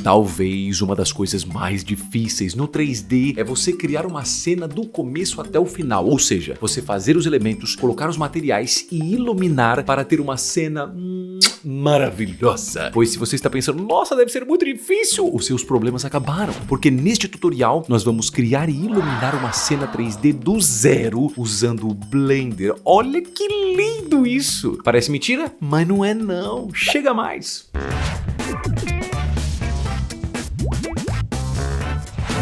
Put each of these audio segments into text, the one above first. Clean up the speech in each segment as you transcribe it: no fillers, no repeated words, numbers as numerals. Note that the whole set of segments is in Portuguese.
Talvez uma das coisas mais difíceis no 3D é você criar uma cena do começo até o final, ou seja, você fazer os elementos, colocar os materiais e iluminar para ter uma cena maravilhosa. Pois se você está pensando, nossa, deve ser muito difícil, os seus problemas acabaram, porque neste tutorial nós vamos criar e iluminar uma cena 3D do zero usando o Blender. Olha que lindo isso! Parece mentira? Mas não é não. Chega mais!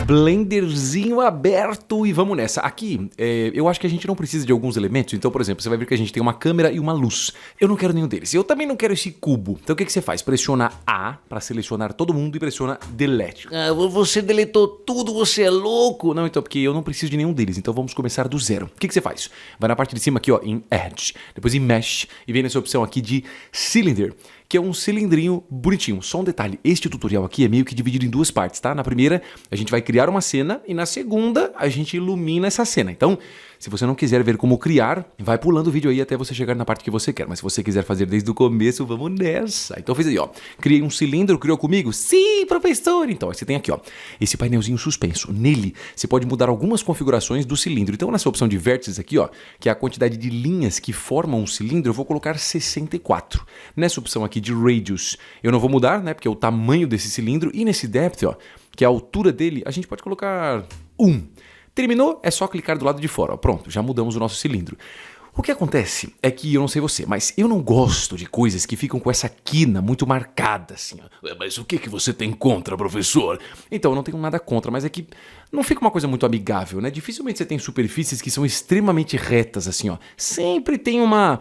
Blenderzinho aberto e vamos nessa. Aqui, eu acho que a gente não precisa de alguns elementos. Então, por exemplo, você vai ver que a gente tem uma câmera e uma luz. Eu não quero nenhum deles. Eu também não quero esse cubo. Então, o que você faz? Pressiona A para selecionar todo mundo e pressiona Delete. Ah, você deletou tudo, você é louco. Não, então, porque eu não preciso de nenhum deles. Então, vamos começar do zero. O que você faz? Vai na parte de cima aqui, ó, em Edge. Depois em Mesh. E vem nessa opção aqui de Cylinder, que é um cilindrinho bonitinho. Só um detalhe, este tutorial aqui é meio que dividido em duas partes, tá? Na primeira, a gente vai criar uma cena e na segunda, a gente ilumina essa cena. Então, se você não quiser ver como criar, vai pulando o vídeo aí até você chegar na parte que você quer. Mas se você quiser fazer desde o começo, vamos nessa. Então fez aí, ó. Criei um cilindro, criou comigo? Sim, professor! Então, aí você tem aqui, ó, esse painelzinho suspenso. Nele, você pode mudar algumas configurações do cilindro. Então, nessa opção de vértices aqui, ó, que é a quantidade de linhas que formam um cilindro, eu vou colocar 64. Nessa opção aqui de Radius, eu não vou mudar, né, porque é o tamanho desse cilindro. E nesse Depth, ó, que é a altura dele, a gente pode colocar 1. Terminou? É só clicar do lado de fora. Ó, pronto, já mudamos o nosso cilindro. O que acontece é que, eu não sei você, mas eu não gosto de coisas que ficam com essa quina muito marcada, assim. Mas o que você tem contra, professor? Então, eu não tenho nada contra, mas é que não fica uma coisa muito amigável, né? Dificilmente você tem superfícies que são extremamente retas, assim, ó. Sempre tem uma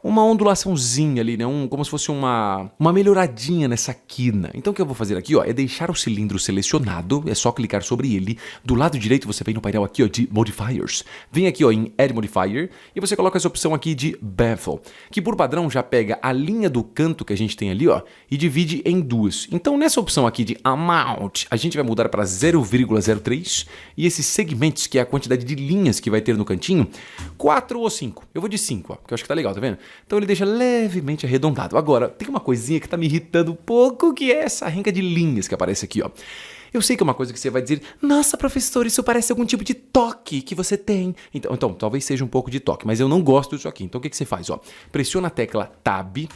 ondulaçãozinha ali, né? Como se fosse uma melhoradinha nessa quina. Então o que eu vou fazer aqui, ó, é deixar o cilindro selecionado, é só clicar sobre ele. Do lado direito você vem no painel aqui, ó, de Modifiers. Vem aqui, ó, em Add Modifier e você coloca essa opção aqui de Bevel, que por padrão já pega a linha do canto que a gente tem ali, ó, e divide em duas. Então nessa opção aqui de Amount, a gente vai mudar para 0,03 e esses segmentos, que é a quantidade de linhas que vai ter no cantinho, 4 ou 5. Eu vou de 5, ó, porque eu acho que tá legal, tá vendo? Então ele deixa levemente arredondado. Agora, tem uma coisinha que tá me irritando um pouco, que é essa renca de linhas que aparece aqui, ó. Eu sei que é uma coisa que você vai dizer, nossa, professor, isso parece algum tipo de toque que você tem. Então talvez seja um pouco de toque, mas eu não gosto disso aqui. Então o que você faz, ó? Pressiona a tecla Tab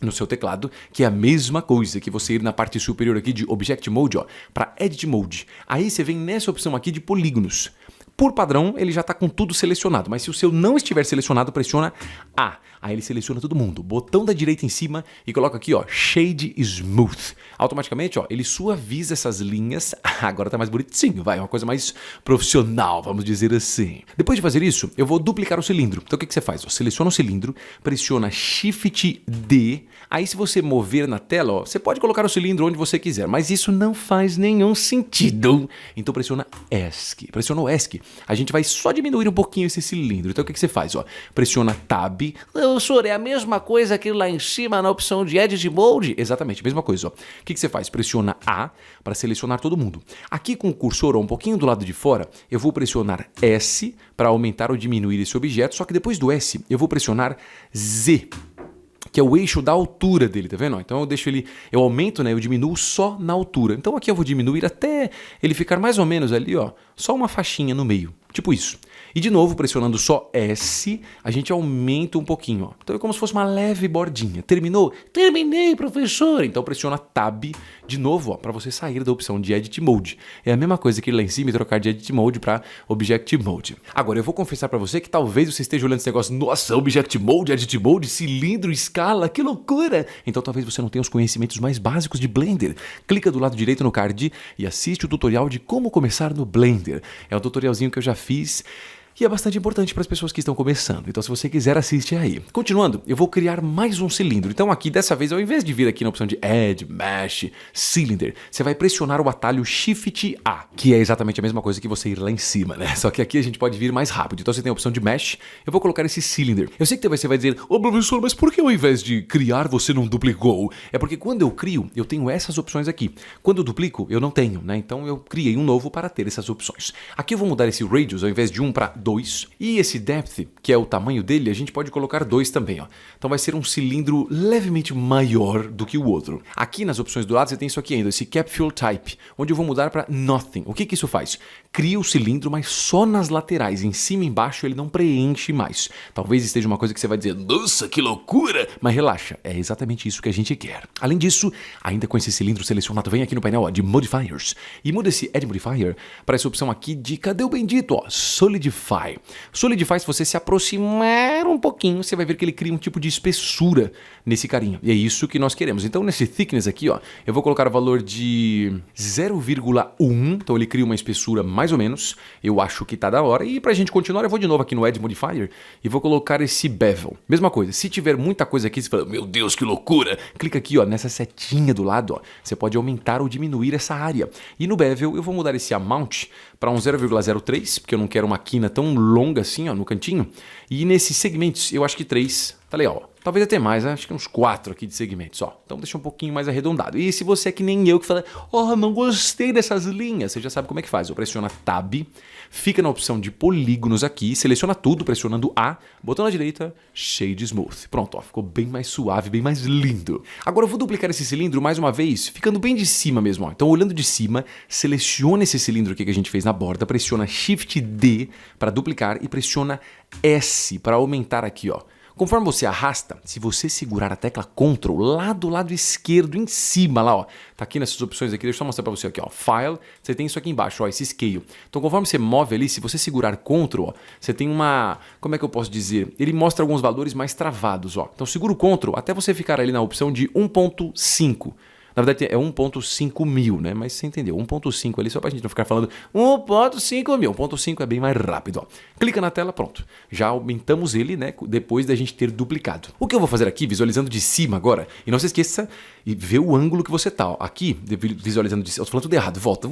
no seu teclado, que é a mesma coisa que você ir na parte superior aqui de Object Mode, ó, para Edit Mode. Aí você vem nessa opção aqui de polígonos. Por padrão, ele já está com tudo selecionado, mas se o seu não estiver selecionado, pressiona A. Aí ele seleciona todo mundo. Botão da direita em cima e coloca aqui, ó, Shade Smooth. Automaticamente, ó, ele suaviza essas linhas. Agora tá mais bonitinho, vai, uma coisa mais profissional, vamos dizer assim. Depois de fazer isso, eu vou duplicar o cilindro. Então o que você faz? Ó, seleciona o cilindro, pressiona Shift D. Aí se você mover na tela, ó, você pode colocar o cilindro onde você quiser, mas isso não faz nenhum sentido. Então pressiona ESC. Pressiona o ESC. A gente vai só diminuir um pouquinho esse cilindro. Então o que você faz? Ó, pressiona Tab. Senhor, é a mesma coisa que lá em cima na opção de Edit Mode? Exatamente, mesma coisa. Ó. O que você faz? Pressiona A para selecionar todo mundo. Aqui com o cursor, ó, um pouquinho do lado de fora, eu vou pressionar S para aumentar ou diminuir esse objeto, só que depois do S eu vou pressionar Z, que é o eixo da altura dele, tá vendo? Então eu aumento, né, eu diminuo só na altura. Então aqui eu vou diminuir até ele ficar mais ou menos ali, ó, só uma faixinha no meio, tipo isso. E de novo, pressionando só S, a gente aumenta um pouquinho, ó. Então é como se fosse uma leve bordinha. Terminou? Terminei, professor! Então pressiona Tab de novo, ó, para você sair da opção de Edit Mode. É a mesma coisa que ir lá em cima e trocar de Edit Mode para Object Mode. Agora, eu vou confessar para você que talvez você esteja olhando esse negócio, nossa, Object Mode, Edit Mode, cilindro, escala, que loucura! Então talvez você não tenha os conhecimentos mais básicos de Blender. Clica do lado direito no card e assiste o tutorial de como começar no Blender. É um tutorialzinho que eu já fiz. E é bastante importante para as pessoas que estão começando. Então, se você quiser, assiste aí. Continuando, eu vou criar mais um cilindro. Então, aqui, dessa vez, ao invés de vir aqui na opção de Add, Mesh, Cylinder, você vai pressionar o atalho Shift A, que é exatamente a mesma coisa que você ir lá em cima, né? Só que aqui a gente pode vir mais rápido. Então, você tem a opção de Mesh. Eu vou colocar esse Cylinder. Eu sei que você vai dizer, ô professor, mas por que ao invés de criar, você não duplicou? É porque quando eu crio, eu tenho essas opções aqui. Quando eu duplico, eu não tenho, né? Então, eu criei um novo para ter essas opções. Aqui eu vou mudar esse Radius, ao invés de 1 para 2. E esse depth, que é o tamanho dele, a gente pode colocar 2 também, ó. Então vai ser um cilindro levemente maior do que o outro. Aqui nas opções do lado você tem isso aqui ainda, esse Capsule Type, onde eu vou mudar para Nothing. O que isso faz? Cria o cilindro, mas só nas laterais. Em cima e embaixo ele não preenche mais. Talvez esteja uma coisa que você vai dizer, nossa, que loucura! Mas relaxa, é exatamente isso que a gente quer. Além disso, ainda com esse cilindro selecionado, vem aqui no painel ó, de Modifiers e muda esse Add Modifier para essa opção aqui de, cadê o bendito? Ó, Solidify. Solidify, se você se aproximar um pouquinho, você vai ver que ele cria um tipo de espessura nesse carinha. E é isso que nós queremos. Então nesse thickness aqui, ó, eu vou colocar o valor de 0,1. Então ele cria uma espessura mais ou menos. Eu acho que tá da hora. E pra gente continuar, eu vou de novo aqui no Add Modifier e vou colocar esse bevel. Mesma coisa, se tiver muita coisa aqui, você fala, meu Deus, que loucura! Clica aqui, ó, nessa setinha do lado, ó. Você pode aumentar ou diminuir essa área. E no bevel, eu vou mudar esse amount para um 0,03, porque eu não quero uma quina tão longa assim, ó, no cantinho. E nesses segmentos, eu acho que 3 tá legal, ó. Talvez até mais, né? Acho que uns 4 aqui de segmentos, ó. Então deixa um pouquinho mais arredondado. E se você é que nem eu que fala, não gostei dessas linhas, você já sabe como é que faz. Eu pressiono Tab, fica na opção de polígonos aqui, seleciona tudo pressionando A, botão na direita, Shade Smooth. Pronto, ó, ficou bem mais suave, bem mais lindo. Agora eu vou duplicar esse cilindro mais uma vez, ficando bem de cima mesmo, ó. Então olhando de cima, seleciona esse cilindro aqui que a gente fez na borda, pressiona Shift D para duplicar e pressiona S para aumentar aqui, ó. Conforme você arrasta, se você segurar a tecla Ctrl lá do lado esquerdo em cima, lá ó, tá aqui nessas opções aqui, deixa eu só mostrar pra você aqui ó, File, você tem isso aqui embaixo, ó, esse Scale. Então conforme você move ali, se você segurar Ctrl, ó, você tem uma, como é que eu posso dizer? Ele mostra alguns valores mais travados, ó. Então segura o Ctrl até você ficar ali na opção de 1.5. Na verdade é 1.5 mil, né? Mas você entendeu, 1.5 ali, só pra gente não ficar falando 1.5 mil. 1.5 é bem mais rápido, ó. Clica na tela, pronto. Já aumentamos ele, né? Depois da gente ter duplicado. O que eu vou fazer aqui, visualizando de cima agora, e não se esqueça e ver o ângulo que você tá, ó. Aqui, visualizando de cima, eu tô falando tudo errado, volta.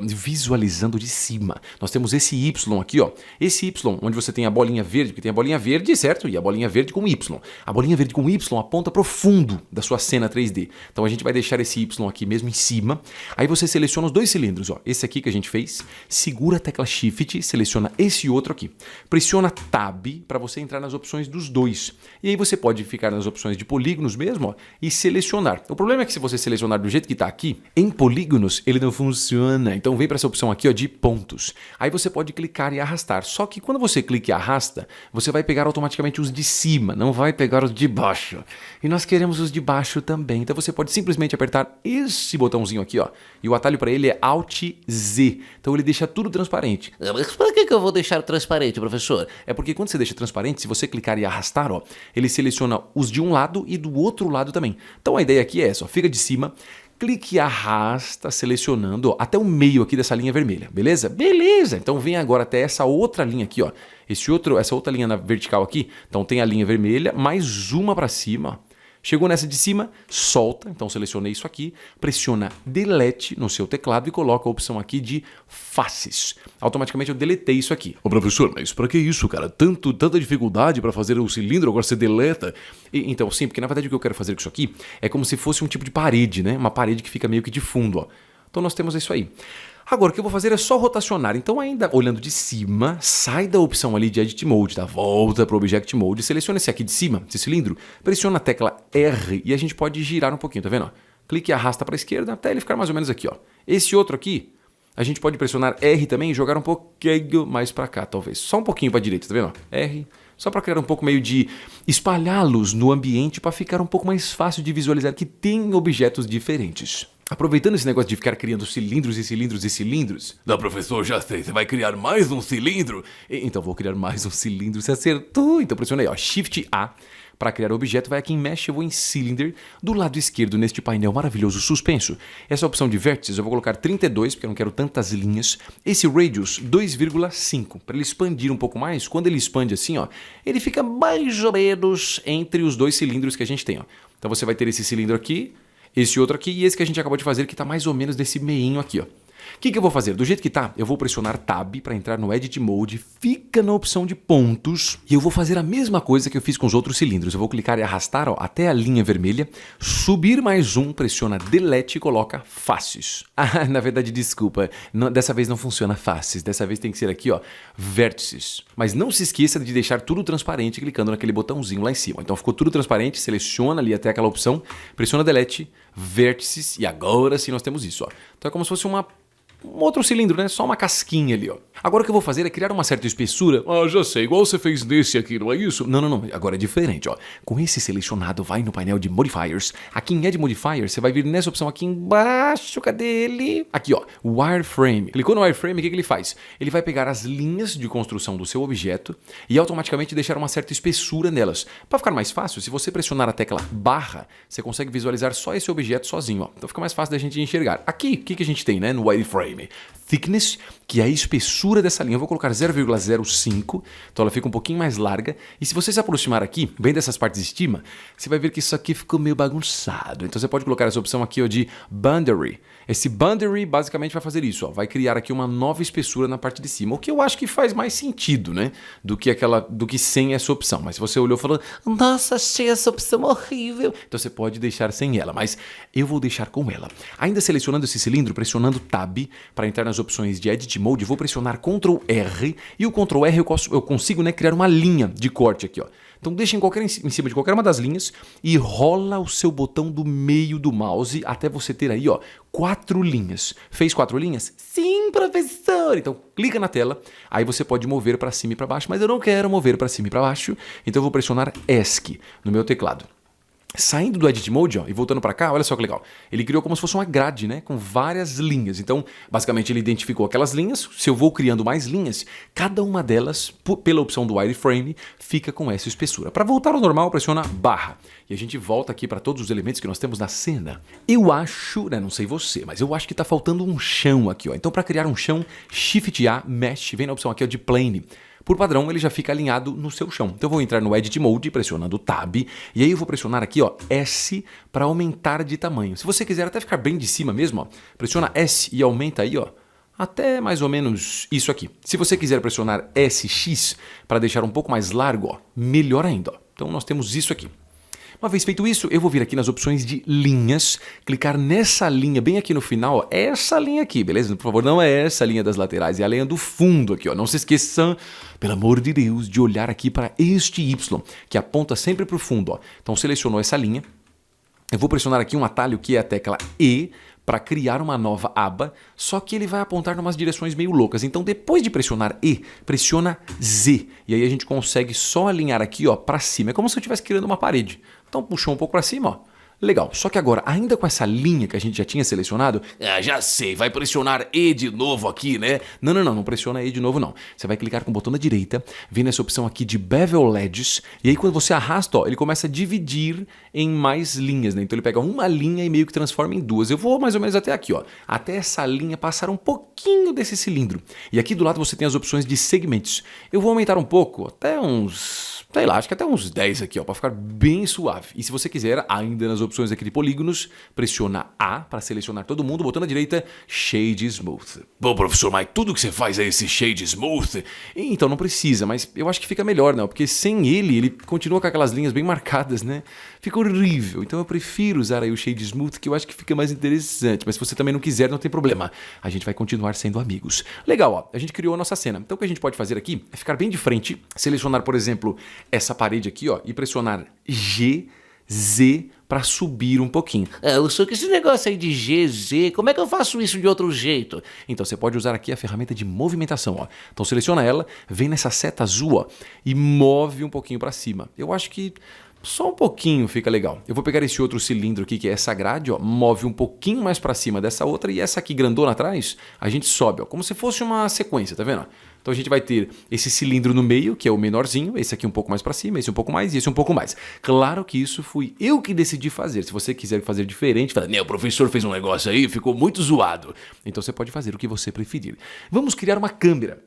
Visualizando de cima. Nós temos esse Y aqui, ó. Esse Y, onde você tem a bolinha verde, porque tem a bolinha verde, certo? E a bolinha verde com Y. A bolinha verde com Y aponta pro fundo da sua cena 3D. Então a gente vai deixar esse Y aqui mesmo em cima. Aí você seleciona os dois cilindros, ó. Esse aqui que a gente fez, segura a tecla Shift, seleciona esse outro aqui. Pressiona Tab para você entrar nas opções dos dois. E aí você pode ficar nas opções de polígonos mesmo, ó, e selecionar. O problema é que se você selecionar do jeito que está aqui, em polígonos ele não funciona. Então vem para essa opção aqui, ó, de pontos. Aí você pode clicar e arrastar. Só que quando você clica e arrasta, você vai pegar automaticamente os de cima, não vai pegar os de baixo. E nós queremos os de baixo também. Então você pode simplesmente apertar esse botãozinho aqui, ó. E o atalho para ele é Alt Z. Então ele deixa tudo transparente. Mas por que eu vou deixar transparente, professor? É porque quando você deixa transparente, se você clicar e arrastar, ó, ele seleciona os de um lado e do outro lado também. Então a ideia aqui é essa, ó, fica de cima, clique e arrasta, selecionando ó, até o meio aqui dessa linha vermelha, beleza? Beleza! Então vem agora até essa outra linha aqui, ó. Essa outra linha na vertical aqui, então tem a linha vermelha, mais uma para cima, ó. Chegou nessa de cima, solta, então selecionei isso aqui, pressiona Delete no seu teclado e coloca a opção aqui de faces. Automaticamente eu deletei isso aqui. Ô professor, mas pra que isso, cara? Tanta dificuldade pra fazer o cilindro, agora você deleta? Então sim, porque na verdade o que eu quero fazer com isso aqui é como se fosse um tipo de parede, né? Uma parede que fica meio que de fundo, ó. Então nós temos isso aí. Agora, o que eu vou fazer é só rotacionar. Então, ainda olhando de cima, sai da opção ali de Edit Mode, tá? Volta para o Object Mode, seleciona esse aqui de cima, esse cilindro, pressiona a tecla R e a gente pode girar um pouquinho, tá vendo? Clique e arrasta para a esquerda até ele ficar mais ou menos aqui, ó. Esse outro aqui, a gente pode pressionar R também e jogar um pouquinho mais para cá, talvez. Só um pouquinho para a direita, tá vendo? R, só para criar um pouco meio de espalhá-los no ambiente para ficar um pouco mais fácil de visualizar que tem objetos diferentes. Aproveitando esse negócio de ficar criando cilindros e cilindros e cilindros. Não, professor, já sei, você vai criar mais um cilindro? Então vou criar mais um cilindro, você acertou. Então pressiona aí, ó, Shift A. Para criar o objeto, vai aqui em Mesh, eu vou em Cylinder, do lado esquerdo, neste painel maravilhoso suspenso. Essa opção de vértices, eu vou colocar 32, porque eu não quero tantas linhas. Esse Radius, 2,5, para ele expandir um pouco mais. Quando ele expande assim, ó, ele fica mais ou menos entre os dois cilindros que a gente tem, ó. Então você vai ter esse cilindro aqui, esse outro aqui e esse que a gente acabou de fazer, que está mais ou menos desse meinho aqui, ó. O que eu vou fazer? Do jeito que tá, eu vou pressionar Tab para entrar no Edit Mode, fica na opção de pontos e eu vou fazer a mesma coisa que eu fiz com os outros cilindros. Eu vou clicar e arrastar ó, até a linha vermelha, subir mais um, pressiona Delete e coloca Faces. Ah, na verdade, desculpa, dessa vez não funciona Faces, dessa vez tem que ser aqui, ó, Vértices. Mas não se esqueça de deixar tudo transparente clicando naquele botãozinho lá em cima. Então ficou tudo transparente, seleciona ali até aquela opção, pressiona Delete, Vértices e agora sim nós temos isso, ó. Então é como se fosse um outro cilindro, né? Só uma casquinha ali, ó. Agora o que eu vou fazer é criar uma certa espessura. Ah, já sei, igual você fez nesse aqui, não é isso? Não. Agora é diferente, ó. Com esse selecionado, vai no painel de Modifiers. Aqui em Add Modifier, você vai vir nessa opção aqui embaixo. Cadê ele? Aqui, ó. Wireframe. Clicou no Wireframe, o que ele faz? Ele vai pegar as linhas de construção do seu objeto e automaticamente deixar uma certa espessura nelas. Para ficar mais fácil, se você pressionar a tecla barra, você consegue visualizar só esse objeto sozinho, ó. Então fica mais fácil da gente enxergar. Aqui, o que a gente tem, né? No Wireframe. Thickness, que é a espessura dessa linha. Eu vou colocar 0,05, então ela fica um pouquinho mais larga. E se você se aproximar aqui, bem dessas partes de cima, você vai ver que isso aqui ficou meio bagunçado. Então você pode colocar essa opção aqui ó, de Boundary. Esse Boundary basicamente vai fazer isso, ó, vai criar aqui uma nova espessura na parte de cima, o que eu acho que faz mais sentido, né? Do que sem essa opção. Mas se você olhou falando, nossa, achei essa opção horrível, então você pode deixar sem ela, mas eu vou deixar com ela. Ainda selecionando esse cilindro, pressionando Tab para entrar nas opções de Edit Mode, vou pressionar Ctrl R e o Ctrl R eu consigo, né, criar uma linha de corte aqui, ó. Então deixa em cima de qualquer uma das linhas e rola o seu botão do meio do mouse até você ter aí, ó, 4 linhas. Fez 4 linhas? Sim, professor! Então clica na tela, aí você pode mover para cima e para baixo, mas eu não quero mover para cima e para baixo, então eu vou pressionar ESC no meu teclado. Saindo do Edit Mode ó, e voltando para cá, olha só que legal. Ele criou como se fosse uma grade, né, com várias linhas. Então, basicamente, ele identificou aquelas linhas. Se eu vou criando mais linhas, cada uma delas, pela opção do Wireframe, fica com essa espessura. Para voltar ao normal, pressiona barra. E a gente volta aqui para todos os elementos que nós temos na cena. Eu acho, né, não sei você, mas eu acho que está faltando um chão aqui. Ó. Então, para criar um chão, Shift A, Mesh, vem na opção aqui ó, de Plane. Por padrão, ele já fica alinhado no seu chão. Então eu vou entrar no Edit Mode, pressionando Tab, e aí eu vou pressionar aqui, ó, S para aumentar de tamanho. Se você quiser até ficar bem de cima mesmo, ó, pressiona S e aumenta aí, ó, até mais ou menos isso aqui. Se você quiser pressionar SX para deixar um pouco mais largo, ó, melhor ainda. Ó. Então nós temos isso aqui. Uma vez feito isso, eu vou vir aqui nas opções de linhas, clicar nessa linha bem aqui no final, ó, essa linha aqui, beleza? Por favor, não é essa linha das laterais, é a linha do fundo aqui, ó. Não se esqueçam, pelo amor de Deus, de olhar aqui para este Y, que aponta sempre para o fundo, ó. Então selecionou essa linha, eu vou pressionar aqui um atalho que é a tecla E, para criar uma nova aba, só que ele vai apontar em umas direções meio loucas. Então, depois de pressionar E, pressiona Z. E aí a gente consegue só alinhar aqui, ó, para cima. É como se eu estivesse criando uma parede. Então, puxou um pouco para cima, ó. Legal, só que agora, ainda com essa linha que a gente já tinha selecionado, Já sei, vai pressionar E de novo aqui, né? Não pressiona E de novo não. Você vai clicar com o botão da direita, vem nessa opção aqui de Bevel Edges, e aí quando você arrasta, ó, ele começa a dividir em mais linhas, né? Então ele pega uma linha e meio que transforma em duas. Eu vou mais ou menos até aqui, ó, até essa linha passar um pouquinho desse cilindro. E aqui do lado você tem as opções de segmentos. Eu vou aumentar um pouco, até uns, sei lá, acho que até uns 10 aqui, ó, para ficar bem suave. E se você quiser, ainda nas opções aqui de polígonos, pressiona A para selecionar todo mundo, botão na direita, Shade Smooth. Bom, professor, mas tudo que você faz é esse Shade Smooth? Então não precisa, mas eu acho que fica melhor, né? Porque sem ele continua com aquelas linhas bem marcadas, né? Fica horrível. Então eu prefiro usar aí o Shade Smooth, que eu acho que fica mais interessante. Mas se você também não quiser, não tem problema. A gente vai continuar sendo amigos. Legal, ó. A gente criou a nossa cena. Então o que a gente pode fazer aqui é ficar bem de frente, selecionar, por exemplo, essa parede aqui, ó, e pressionar G, Z para subir um pouquinho. Eu sou que esse negócio aí de GZ, como é que eu faço isso de outro jeito? Então você pode usar aqui a ferramenta de movimentação, ó. Então seleciona ela, vem nessa seta azul, ó, e move um pouquinho para cima. Eu acho que só um pouquinho fica legal. Eu vou pegar esse outro cilindro aqui, que é essa grade, ó, move um pouquinho mais para cima dessa outra e essa aqui grandona atrás, a gente sobe, ó, como se fosse uma sequência, tá vendo? Então a gente vai ter esse cilindro no meio, que é o menorzinho, esse aqui um pouco mais para cima, esse um pouco mais e esse um pouco mais. Claro que isso fui eu que decidi fazer. Se você quiser fazer diferente, fala, O professor fez um negócio aí, ficou muito zoado. então você pode fazer o que você preferir. Vamos criar uma câmera.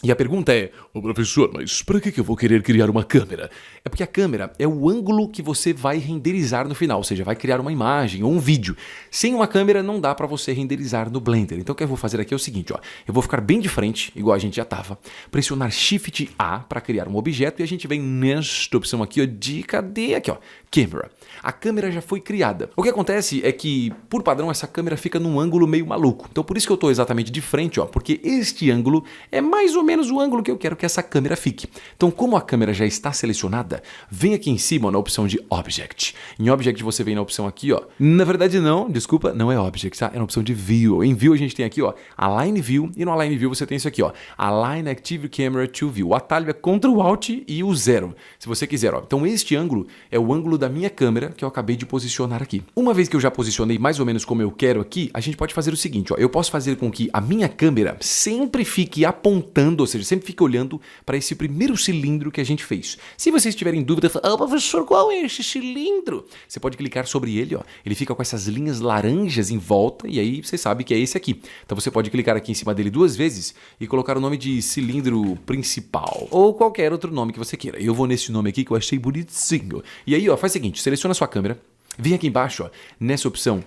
E a pergunta é, Ô professor, mas pra que eu vou querer criar uma câmera? é porque a câmera é o ângulo que você vai renderizar no final, ou seja, vai criar uma imagem ou um vídeo. Sem uma câmera não dá para você renderizar no Blender. Então o que eu vou fazer aqui é o seguinte, ó, eu vou ficar bem de frente, igual a gente já estava, pressionar Shift A para criar um objeto e a gente vem nesta opção aqui, ó, de cadê? Aqui, ó, Camera. A câmera já foi criada. O que acontece é que, por padrão, essa câmera fica num ângulo meio maluco. Então por isso que eu estou exatamente de frente, ó, porque este ângulo é mais ou menos o ângulo que eu quero que essa câmera fique. Então como a câmera já está selecionada, vem aqui em cima, ó, na opção de Object. Em Object você vem na opção aqui, ó. Na verdade não, desculpa, não é Object, tá? É na opção de View. Em View a gente tem aqui, ó, Align View, e no Align View você tem isso aqui, ó, Align Active Camera to View. O atalho é Ctrl Alt e o 0, se você quiser, ó. Então este ângulo é o ângulo da minha câmera que eu acabei de posicionar aqui. Uma vez que eu já posicionei mais ou menos como eu quero aqui, a gente pode fazer o seguinte, ó, eu posso fazer com que a minha câmera sempre fique apontando, ou seja, sempre fique olhando para esse primeiro cilindro que a gente fez. Se vocês tiverem dúvida, Professor, qual é esse cilindro? você pode clicar sobre ele, ó. Ele fica com essas linhas laranjas em volta e aí você sabe que é esse aqui. Então você pode clicar aqui em cima dele 2 vezes e colocar o nome de cilindro principal ou qualquer outro nome que você queira. Eu vou nesse nome aqui que eu achei bonitinho. E aí, ó, faz o seguinte, seleciona a sua câmera, vem aqui embaixo, ó, nessa opção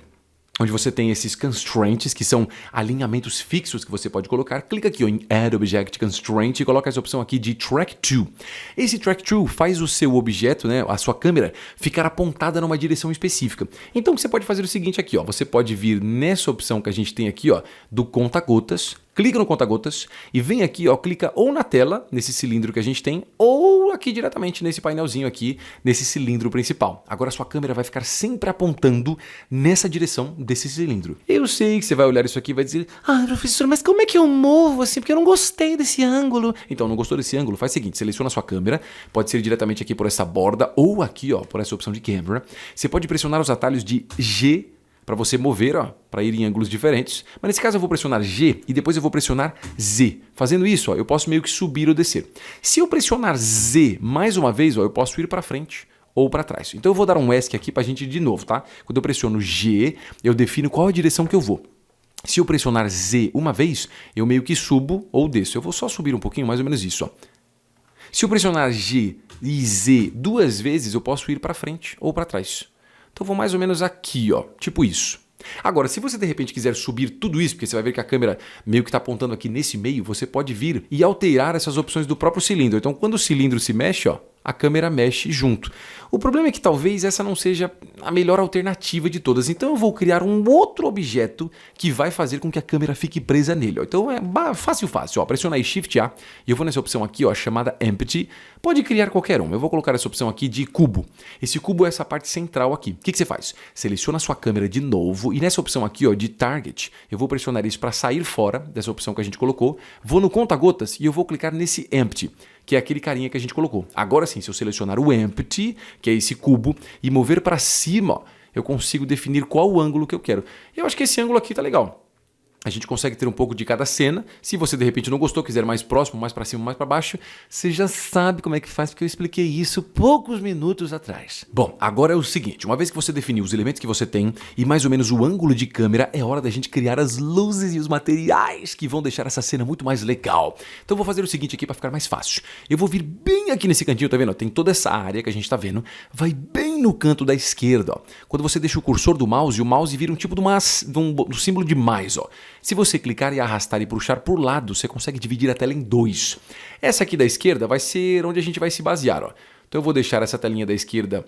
onde você tem esses constraints, que são alinhamentos fixos que você pode colocar. Clica aqui ó, em Add Object Constraint e coloca essa opção aqui de Track To. Esse Track To faz o seu objeto, né, a sua câmera, ficar apontada numa direção específica. Então você pode fazer o seguinte aqui, ó, você pode vir nessa opção que a gente tem aqui, ó, do conta-gotas, clica no conta-gotas e vem aqui, ó, clica ou na tela, nesse cilindro que a gente tem, ou aqui diretamente nesse painelzinho aqui, nesse cilindro principal. Agora a sua câmera vai ficar sempre apontando nessa direção desse cilindro. Eu sei que você vai olhar isso aqui e vai dizer, Professor, mas como é que eu movo assim? Porque eu não gostei desse ângulo. então não gostou desse ângulo? Faz o seguinte, seleciona a sua câmera, pode ser diretamente aqui por essa borda ou aqui, ó, por essa opção de câmera. Você pode pressionar os atalhos de G para você mover, ó, para ir em ângulos diferentes. Mas nesse caso eu vou pressionar G e depois eu vou pressionar Z. Fazendo isso, ó, eu posso meio que subir ou descer. Se eu pressionar Z mais uma vez, ó, eu posso ir para frente ou para trás. Então eu vou dar um ESC aqui para a gente ir de novo, tá? Quando eu pressiono G, eu defino qual a direção que eu vou. Se eu pressionar Z uma vez, eu meio que subo ou desço. Eu vou só subir um pouquinho, mais ou menos isso, ó. Se eu pressionar G e Z 2 vezes, eu posso ir para frente ou para trás. Então eu vou mais ou menos aqui, ó, tipo isso. Agora, se você de repente quiser subir tudo isso, porque você vai ver que a câmera meio que está apontando aqui nesse meio, você pode vir e alterar essas opções do próprio cilindro. Então quando o cilindro se mexe, ó, a câmera mexe junto. O problema é que talvez essa não seja a melhor alternativa de todas. Então eu vou criar um outro objeto que vai fazer com que a câmera fique presa nele. Ó. Então é fácil. Ó. Pressiona aí Shift A e eu vou nessa opção aqui, ó, chamada Empty. Pode criar qualquer um. Eu vou colocar essa opção aqui de cubo. Esse cubo é essa parte central aqui. O que você faz? Seleciona a sua câmera de novo e nessa opção aqui, ó, de Target, eu vou pressionar isso para sair fora dessa opção que a gente colocou. Vou no conta-gotas e eu vou clicar nesse Empty, que é aquele carinha que a gente colocou. Agora sim, se eu selecionar o Empty, que é esse cubo, e mover para cima, ó, eu consigo definir qual o ângulo que eu quero. Eu acho que esse ângulo aqui tá legal. A gente consegue ter um pouco de cada cena. Se você de repente não gostou, quiser mais próximo, mais para cima, mais para baixo, você já sabe como é que faz, porque eu expliquei isso poucos minutos atrás. Bom, agora é o seguinte, uma vez que você definiu os elementos que você tem e mais ou menos o ângulo de câmera, é hora da gente criar as luzes e os materiais que vão deixar essa cena muito mais legal. Então eu vou fazer o seguinte aqui para ficar mais fácil. Eu vou vir bem aqui nesse cantinho, tá vendo? Tem toda essa área que a gente tá vendo, vai bem no canto da esquerda, ó. Quando você deixa o cursor do mouse, o mouse vira um tipo de um símbolo de mais, ó. Se você clicar e arrastar e puxar por lado, você consegue dividir a tela em 2. Essa aqui da esquerda vai ser onde a gente vai se basear, ó. Então eu vou deixar essa telinha da esquerda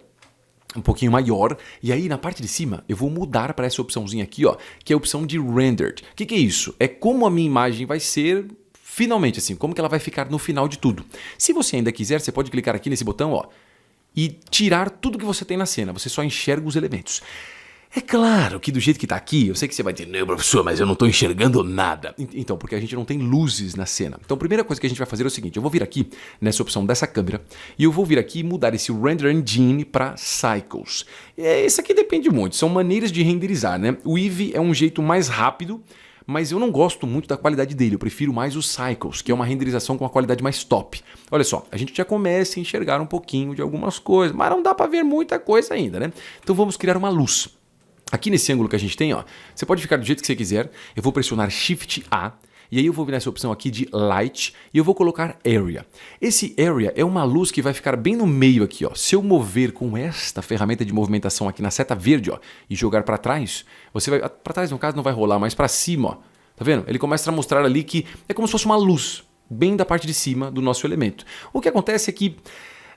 um pouquinho maior, e aí na parte de cima eu vou mudar para essa opçãozinha aqui, ó, que é a opção de Rendered. O que é isso? É como a minha imagem vai ser finalmente, assim, como que ela vai ficar no final de tudo. Se você ainda quiser, você pode clicar aqui nesse botão, ó, e tirar tudo que você tem na cena, você só enxerga os elementos. É claro que do jeito que tá aqui, eu sei que você vai dizer, não, professor, mas eu não tô enxergando nada. Então, porque a gente não tem luzes na cena. Então, a primeira coisa que a gente vai fazer é o seguinte, eu vou vir aqui nessa opção dessa câmera e eu vou vir aqui e mudar esse Render Engine para Cycles. Isso aqui depende muito, são maneiras de renderizar, né? O Eevee é um jeito mais rápido, mas eu não gosto muito da qualidade dele, eu prefiro mais os Cycles, que é uma renderização com uma qualidade mais top. Olha só, a gente já começa a enxergar um pouquinho de algumas coisas, mas não dá para ver muita coisa ainda, né? Então vamos criar uma luz. Aqui nesse ângulo que a gente tem, ó, você pode ficar do jeito que você quiser. Eu vou pressionar Shift A E aí eu vou vir nessa opção aqui de Light e eu vou colocar Area. Esse Area é uma luz que vai ficar bem no meio aqui, ó. Se eu mover com esta ferramenta de movimentação aqui na seta verde, ó, e jogar para trás, você vai... Para trás, no caso, não vai rolar, mas para cima, ó. Tá vendo? Ele começa a mostrar ali que é como se fosse uma luz, bem da parte de cima do nosso elemento. O que acontece é que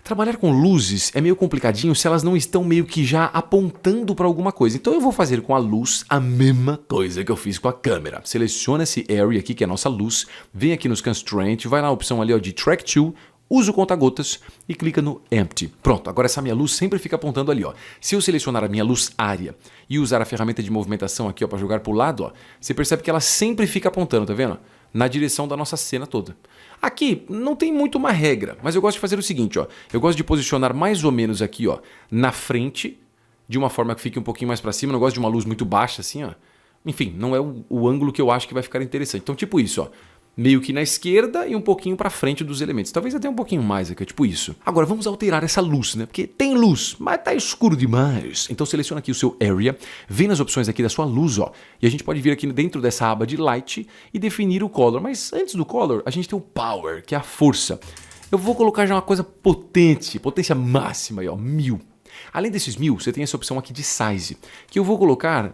trabalhar com luzes é meio complicadinho se elas não estão meio que já apontando para alguma coisa. Então eu vou fazer com a luz a mesma coisa que eu fiz com a câmera. Seleciona esse Area aqui, que é a nossa luz, vem aqui nos Constraint, vai na opção ali ó, de Track To, usa o conta-gotas e clica no Empty. Pronto, agora essa minha luz sempre fica apontando ali, ó. Se eu selecionar a minha luz área e usar a ferramenta de movimentação aqui, ó, para jogar pro lado, ó, você percebe que ela sempre fica apontando, tá vendo? Na direção da nossa cena toda. Aqui não tem muito uma regra, mas eu gosto de fazer o seguinte, ó. Eu gosto de posicionar mais ou menos aqui, ó, na frente, de uma forma que fique um pouquinho mais para cima. Não gosto de uma luz muito baixa assim, ó. Enfim, não é o ângulo que eu acho que vai ficar interessante. Então, tipo isso, ó. Meio que na esquerda e um pouquinho para frente dos elementos. Talvez até um pouquinho mais aqui, tipo isso. Agora vamos alterar essa luz, né? Porque tem luz, mas tá escuro demais. Então seleciona aqui o seu Area, vem nas opções aqui da sua luz, ó. E a gente pode vir aqui dentro dessa aba de Light e definir o Color. Mas antes do Color, a gente tem o Power, que é a força. Eu vou colocar já uma coisa potente, potência máxima aí, ó, 1000. Além desses 1000, você tem essa opção aqui de Size, que eu vou colocar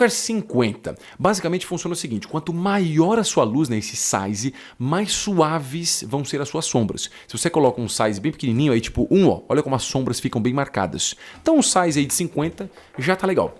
50. Basicamente funciona o seguinte, quanto maior a sua luz, né, esse Size, mais suaves vão ser as suas sombras. Se você coloca um Size bem pequenininho, aí tipo 1, ó, olha como as sombras ficam bem marcadas. Então um Size aí de 50 já tá legal.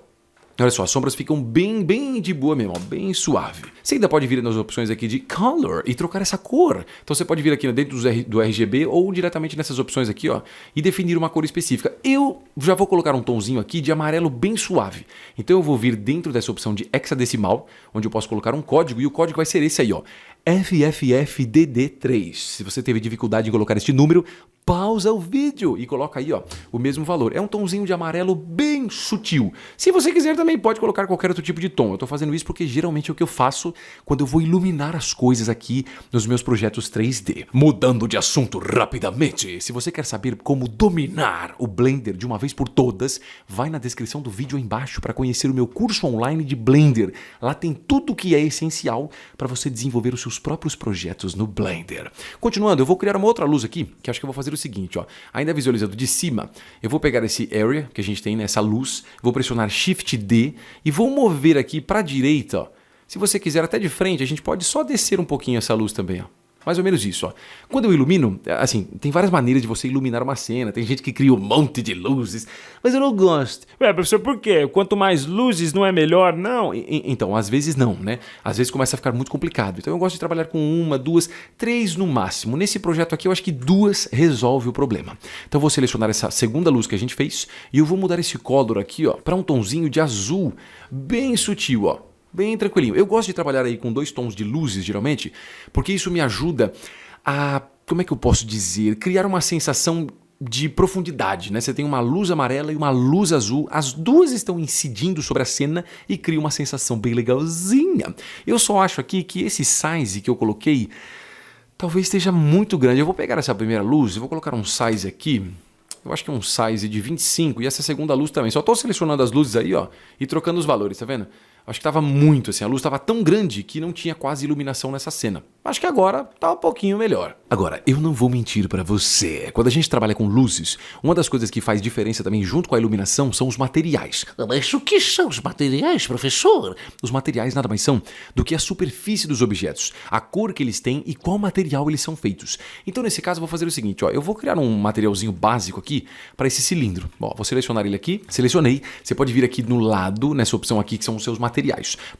Olha só, as sombras ficam bem de boa mesmo, ó, bem suave. Você ainda pode vir nas opções aqui de Color e trocar essa cor. Então você pode vir aqui dentro do RGB ou diretamente nessas opções aqui, ó, e definir uma cor específica. Eu já vou colocar um tomzinho aqui de amarelo bem suave. Então eu vou vir dentro dessa opção de hexadecimal, onde eu posso colocar um código e o código vai ser esse aí, ó, FFFDD3. Se você teve dificuldade em colocar este número, pausa o vídeo e coloca aí, ó, o mesmo valor. É um tomzinho de amarelo bem sutil. Se você quiser também pode colocar qualquer outro tipo de tom. Eu tô fazendo isso porque geralmente é o que eu faço quando eu vou iluminar as coisas aqui nos meus projetos 3D. Mudando de assunto rapidamente, se você quer saber como dominar o Blender de uma vez por todas, vai na descrição do vídeo aí embaixo para conhecer o meu curso online de Blender. Lá tem tudo o que é essencial para você desenvolver os seus próprios projetos no Blender. Continuando, eu vou criar uma outra luz aqui, que acho que eu vou fazer o seguinte, ó, ainda visualizado de cima, eu vou pegar esse Area que a gente tem nessa luz, vou pressionar Shift D e vou mover aqui para a direita, ó. Se você quiser até de frente, a gente pode só descer um pouquinho essa luz também, ó. Mais ou menos isso, ó. Quando eu ilumino, assim, tem várias maneiras de você iluminar uma cena. Tem gente que cria um monte de luzes, mas eu não gosto. Ué, professor, por quê? Quanto mais luzes não é melhor, não? Então, às vezes não, né? Às vezes começa a ficar muito complicado. Então eu gosto de trabalhar com 1, 2, 3 no máximo. Nesse projeto aqui eu acho que 2 resolve o problema. Então eu vou selecionar essa segunda luz que a gente fez e eu vou mudar esse color aqui, ó, para um tonzinho de azul bem sutil, ó. Bem tranquilinho. Eu gosto de trabalhar aí com 2 tons de luzes, geralmente, porque isso me ajuda a, como é que eu posso dizer, criar uma sensação de profundidade, né? Você tem uma luz amarela e uma luz azul, as duas estão incidindo sobre a cena e cria uma sensação bem legalzinha. Eu só acho aqui que esse size que eu coloquei talvez esteja muito grande. Eu vou pegar essa primeira luz, eu vou colocar um size aqui. Eu acho que é um size de 25 e essa segunda luz também. Só estou selecionando as luzes aí, ó, e trocando os valores, tá vendo? Acho que estava muito assim, a luz estava tão grande que não tinha quase iluminação nessa cena. Acho que agora tá um pouquinho melhor. Agora, eu não vou mentir para você. Quando a gente trabalha com luzes, uma das coisas que faz diferença também junto com a iluminação são os materiais. Mas o que são os materiais, professor? Os materiais nada mais são do que a superfície dos objetos, a cor que eles têm e qual material eles são feitos. Então, nesse caso, eu vou fazer o seguinte, ó, eu vou criar um materialzinho básico aqui para esse cilindro. Ó, vou selecionar ele aqui, selecionei. Você pode vir aqui no lado, nessa opção aqui, que são os seus materiais.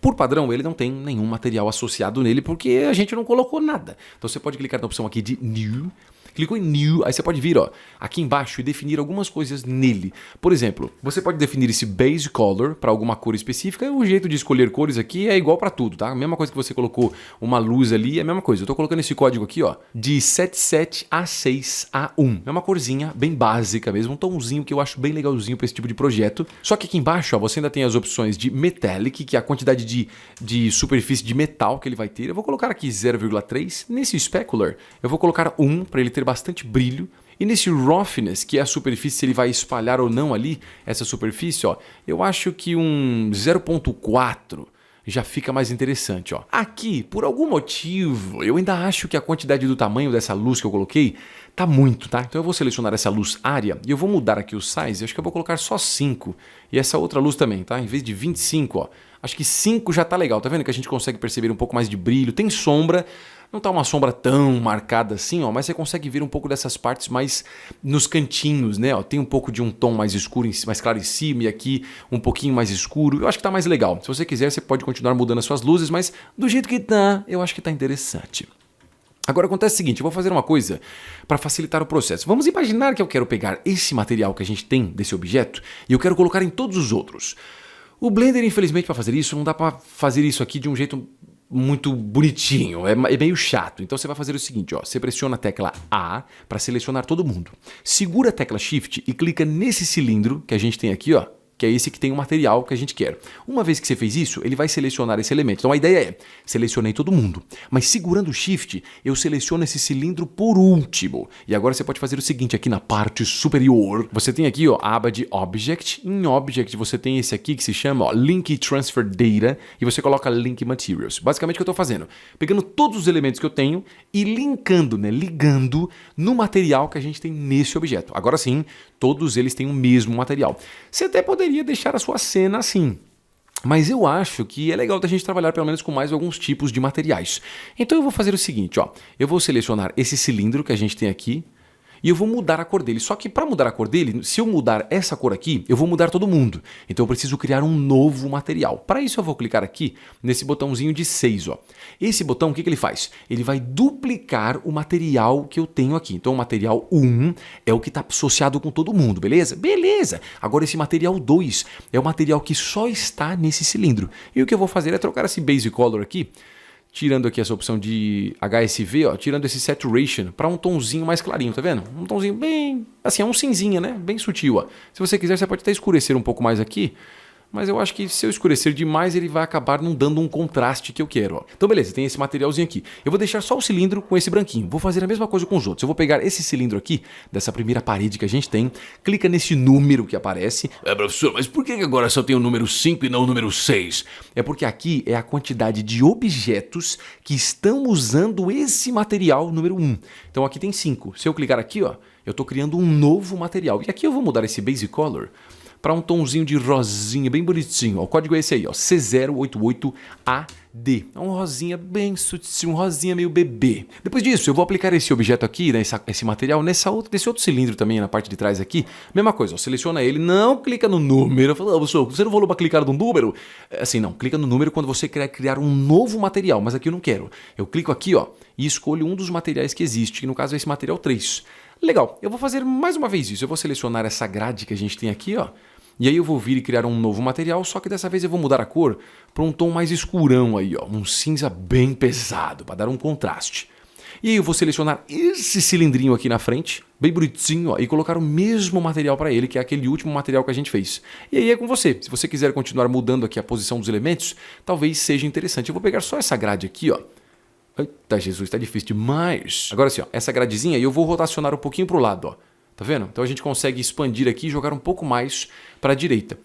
Por padrão, ele não tem nenhum material associado nele, porque a gente não colocou nada. Então você pode clicar na opção aqui de New. Clicou em New, aí você pode vir, ó, aqui embaixo e definir algumas coisas nele. Por exemplo, você pode definir esse Base Color para alguma cor específica. O jeito de escolher cores aqui é igual para tudo, tá? A mesma coisa que você colocou uma luz ali, é a mesma coisa. Eu tô colocando esse código aqui, ó, de 77A6A1. É uma corzinha bem básica mesmo, um tomzinho que eu acho bem legalzinho para esse tipo de projeto. Só que aqui embaixo, ó, você ainda tem as opções de Metallic, que é a quantidade de superfície de metal que ele vai ter. Eu vou colocar aqui 0,3. Nesse Specular, eu vou colocar 1 para ele ter bastante brilho. E nesse Roughness, que é a superfície, se ele vai espalhar ou não ali, essa superfície, ó, eu acho que um 0,4 já fica mais interessante, ó. Aqui, por algum motivo, eu ainda acho que a quantidade do tamanho dessa luz que eu coloquei tá muito, tá? Então eu vou selecionar essa luz área e eu vou mudar aqui o size, acho que eu vou colocar só 5. E essa outra luz também, tá? Em vez de 25, ó, acho que 5 já tá legal, tá vendo que a gente consegue perceber um pouco mais de brilho, tem sombra, não tá uma sombra tão marcada assim, ó, mas você consegue ver um pouco dessas partes mais nos cantinhos, né? Ó, tem um pouco de um tom mais escuro, mais claro em cima e aqui um pouquinho mais escuro. Eu acho que tá mais legal. Se você quiser, você pode continuar mudando as suas luzes, mas do jeito que tá, eu acho que tá interessante. Agora acontece o seguinte, eu vou fazer uma coisa para facilitar o processo. Vamos imaginar que eu quero pegar esse material que a gente tem desse objeto e eu quero colocar em todos os outros. O Blender, infelizmente, para fazer isso, não dá para fazer isso aqui de um jeito muito bonitinho, é meio chato. Então você vai fazer o seguinte, ó, você pressiona a tecla A para selecionar todo mundo. Segura a tecla Shift e clica nesse cilindro que a gente tem aqui, ó, que é esse que tem o material que a gente quer. Uma vez que você fez isso, ele vai selecionar esse elemento. Então a ideia é, selecionei todo mundo, mas segurando o Shift, eu seleciono esse cilindro por último. E agora você pode fazer o seguinte, aqui na parte superior, você tem aqui, ó, a aba de Object. Em Object você tem esse aqui que se chama, ó, Link Transfer Data, e você coloca Link Materials. Basicamente o que eu estou fazendo, pegando todos os elementos que eu tenho e linkando, né, ligando no material que a gente tem nesse objeto. Agora sim, todos eles têm o mesmo material. Você até poderia deixar a sua cena assim, mas eu acho que é legal da gente trabalhar pelo menos com mais alguns tipos de materiais. Então eu vou fazer o seguinte, ó, eu vou selecionar esse cilindro que a gente tem aqui e eu vou mudar a cor dele. Só que para mudar a cor dele, se eu mudar essa cor aqui, eu vou mudar todo mundo. Então eu preciso criar um novo material. Para isso eu vou clicar aqui nesse botãozinho de 6, ó. Esse botão, o que ele faz? Ele vai duplicar o material que eu tenho aqui. Então o material 1 é o que está associado com todo mundo, beleza? Beleza! Agora esse material 2 é o material que só está nesse cilindro. E o que eu vou fazer é trocar esse Base Color aqui, tirando aqui essa opção de HSV, ó, tirando esse Saturation para um tonzinho mais clarinho, tá vendo? Um tonzinho bem, assim, é um cinzinha, né? Bem sutil, ó. Se você quiser, você pode até escurecer um pouco mais aqui, mas eu acho que se eu escurecer demais, ele vai acabar não dando um contraste que eu quero, ó. Então beleza, tem esse materialzinho aqui. Eu vou deixar só o cilindro com esse branquinho. Vou fazer a mesma coisa com os outros. Eu vou pegar esse cilindro aqui, dessa primeira parede que a gente tem, clica nesse número que aparece. Professor, mas por que agora só tem o número 5 e não o número 6? É porque aqui é a quantidade de objetos que estão usando esse material número 1. Então aqui tem 5. Se eu clicar aqui, ó, eu estou criando um novo material. E aqui eu vou mudar esse Base Color para um tomzinho de rosinha, bem bonitinho. Ó, o código é esse aí, ó, C088AD. É um rosinha bem sutil, um rosinha meio bebê. Depois disso, eu vou aplicar esse objeto aqui, né, esse material, nesse outro cilindro também, na parte de trás aqui. Mesma coisa, ó, seleciona ele, não clica no número. Fala, professor, você não falou para clicar no número? Assim, não, clica no número quando você quer criar um novo material, mas aqui eu não quero. Eu clico aqui, ó, e escolho um dos materiais que existe, que no caso é esse material 3. Legal, eu vou fazer mais uma vez isso. Eu vou selecionar essa grade que a gente tem aqui, ó. E aí eu vou vir e criar um novo material, só que dessa vez eu vou mudar a cor para um tom mais escurão aí, ó, um cinza bem pesado, para dar um contraste. E aí eu vou selecionar esse cilindrinho aqui na frente, bem bonitinho, ó, e colocar o mesmo material para ele, que é aquele último material que a gente fez. E aí é com você. Se você quiser continuar mudando aqui a posição dos elementos, talvez seja interessante. Eu vou pegar só essa grade aqui, ó. Eita Jesus, tá difícil demais. Agora sim, ó, essa gradezinha e eu vou rotacionar um pouquinho pro lado, ó. Tá vendo? Então a gente consegue expandir aqui e jogar um pouco mais para a direita.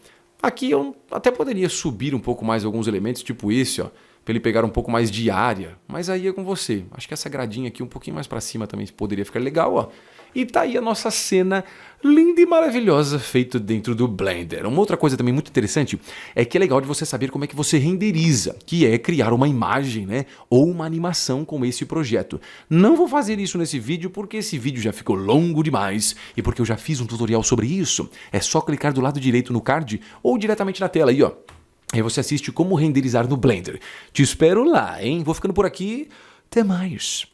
Aqui eu até poderia subir um pouco mais alguns elementos, tipo esse, ó, para ele pegar um pouco mais de área, mas aí é com você. Acho que essa gradinha aqui um pouquinho mais para cima também poderia ficar legal, ó. E tá aí a nossa cena linda e maravilhosa feita dentro do Blender. Uma outra coisa também muito interessante é que é legal de você saber como é que você renderiza, que é criar uma imagem, né, ou uma animação com esse projeto. Não vou fazer isso nesse vídeo porque esse vídeo já ficou longo demais e porque eu já fiz um tutorial sobre isso. É só clicar do lado direito no card ou diretamente na tela aí, ó. Aí você assiste como renderizar no Blender. Te espero lá, hein? Vou ficando por aqui. Até mais.